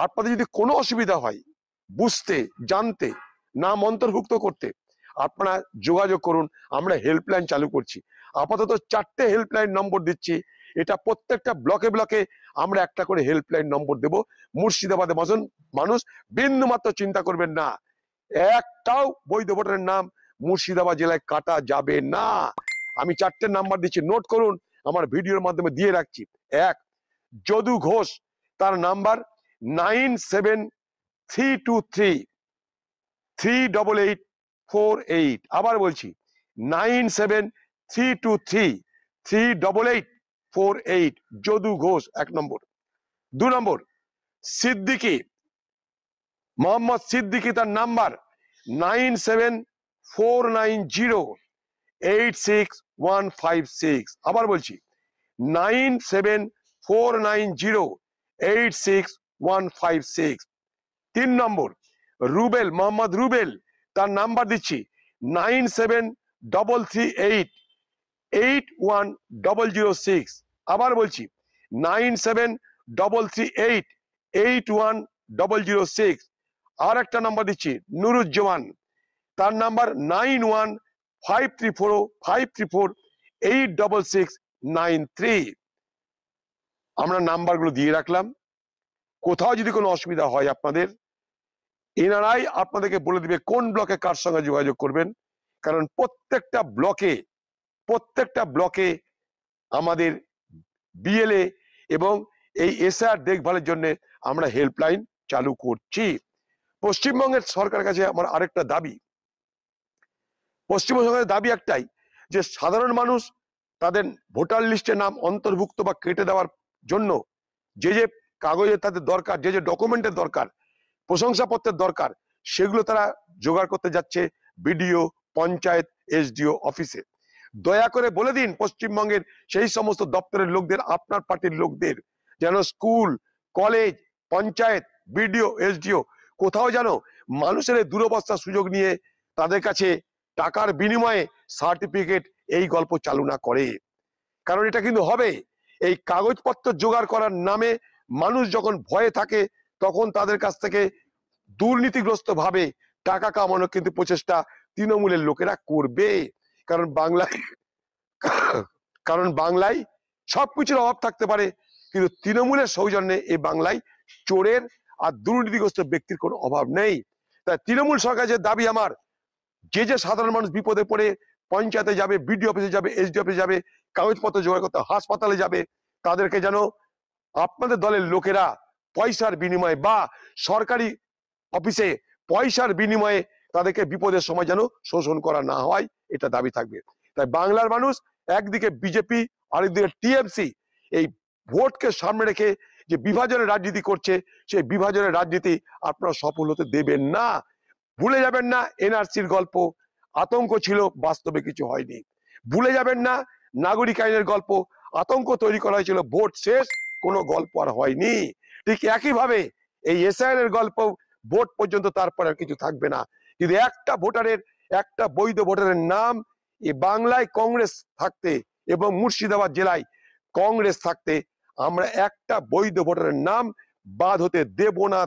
আপনাদের যদি কোনো অসুবিধা হয় বুঝতে জানতে নাম অন্তর্ভুক্ত করতে, আপনারা যোগাযোগ করুন। আমরা হেল্পলাইন চালু করছি, আপাতত 4টে হেল্পলাইন নম্বর দিচ্ছি। এটা প্রত্যেকটা ব্লকে ব্লকে আমরা একটা করে হেল্পলাইন নম্বর দেব। মুর্শিদাবাদে মানুষ বিন্দু মাত্র চিন্তা করবেন না, একটাও বৈধ ভোটারের নাম মুর্শিদাবাদ জেলায় কাটা যাবে না। আমি 4টে নাম্বার দিচ্ছি, নোট করুন, আমার ভিডিওর মাধ্যমে দিয়ে রাখছি। 1, যদু ঘোষ, তার নাম্বার 9732338848। আবার বলছি 9732338848, যদু ঘোষ 1 নম্বর। 2 নম্বর, সিদ্দিকি, মোহাম্মদ সিদ্দিকি, তার নাম্বার 9749086156। আবার বলছি 9749086156। 3 নম্বর, রুবেল, মোহাম্মদ রুবেল, তার নাম্বার দিচ্ছি 9733881006। আবার বলছি 9733881006। আর একটা নাম্বার দিচ্ছি নুরুজ্জামান, তার নাম্বার 915345348693। আমরা নাম্বারগুলো দিয়ে রাখলাম। কোথাও যদি কোনো অসুবিধা হয় আপনাদের, এনারাই আপনাদেরকে বলে দিবে কোন ব্লকে কার সঙ্গে যোগাযোগ করবেন। কারণ প্রত্যেকটা ব্লকে আমাদের বিএলএ এবং এই এসআর দেখভালের জন্য আমরা হেল্পলাইন চালু করছি। পশ্চিমবঙ্গের সরকারের কাছে আমার আরেকটা দাবি, পশ্চিমবঙ্গ সরকারের দাবি একটাই, যে সাধারণ মানুষ তাদের ভোটার লিস্টে নাম অন্তর্ভুক্ত বা কেটে দেওয়ার জন্য যে যে কাগজের তাদের দরকার, যে যে ডকুমেন্টের দরকার, প্রশংসাপত্রের দরকার, সেগুলো তারা জোগাড় করতে যাচ্ছে বিডিও, পঞ্চায়েত, এসডিও অফিসে। দয়া করে বলে দিন পশ্চিমবঙ্গের সেই সমস্ত দপ্তরের লোকদের, আপনার পার্টির লোকদের, যেন school, college, panchayat, BDO, SDO কোথাও যেন মানুষের দুরবস্থার সুযোগ নিয়ে তাদের কাছে টাকার বিনিময়ে সার্টিফিকেট এই গল্প চালু না করে। কারণ এটা কিন্তু হবে, এই কাগজপত্র জোগাড় করার নামে মানুষ যখন ভয়ে থাকে, তখন তাদের কাছ থেকে দুর্নীতিগ্রস্ত ভাবে টাকা কামানোর কিন্তু প্রচেষ্টা তৃণমূলের লোকেরা করবে। কারণ বাংলায় সবকিছুর অভাব থাকতে পারে, কিন্তু তৃণমূলের সৌজন্যে এই বাংলায় চোরের আর দুর্নীতিগ্রস্ত ব্যক্তির কোনো অভাব নেই। তাই তৃণমূল সরকারের যে দাবি আমার, যে যে সাধারণ মানুষ বিপদে পড়ে পঞ্চায়েতে যাবে, বিডিও অফিসে যাবে, এসডিও অফিসে যাবে, কাগজপত্র জোগাড় করতে হাসপাতালে যাবে, তাদেরকে যেন আপনাদের দলের লোকেরা পয়সার বিনিময়ে বা সরকারি অফিসে পয়সার বিনিময়ে তাদেরকে বিপদের সময় যেন শোষণ করা না হয়, এটা দাবি থাকবে। তাই বাংলার মানুষ একদিকে বিজেপি, আরেকদিকে টিএমসি, এই ভোটকে সামনে রেখে যে বিভাজনের রাজনীতি করছে, সেই বিভাজনের রাজনীতি আপনারা সফল হতে দেবেন না। ভুলে যাবেন না এনআরসির গল্প, আতঙ্ক ছিল, বাস্তবে কিছু হয়নি। ভুলে যাবেন না নাগরিক আইনের গল্প, আতঙ্ক তৈরি করা হয়েছিল, ভোট শেষ, কোনো গল্প আর হয়নি। ঠিক একইভাবে এই এসআইআর এর গল্প, ভোট পর্যন্ত তারপর আর কিছু থাকবে না। কিন্তু একটা বৈধ ভোটারের নাম এই বাংলায় কংগ্রেস থাকতে এবং মুর্শিদাবাদ জেলায় কংগ্রেস থাকতে আমরা একটা বৈধ ভোটারের নাম বাদ হতে দেব না।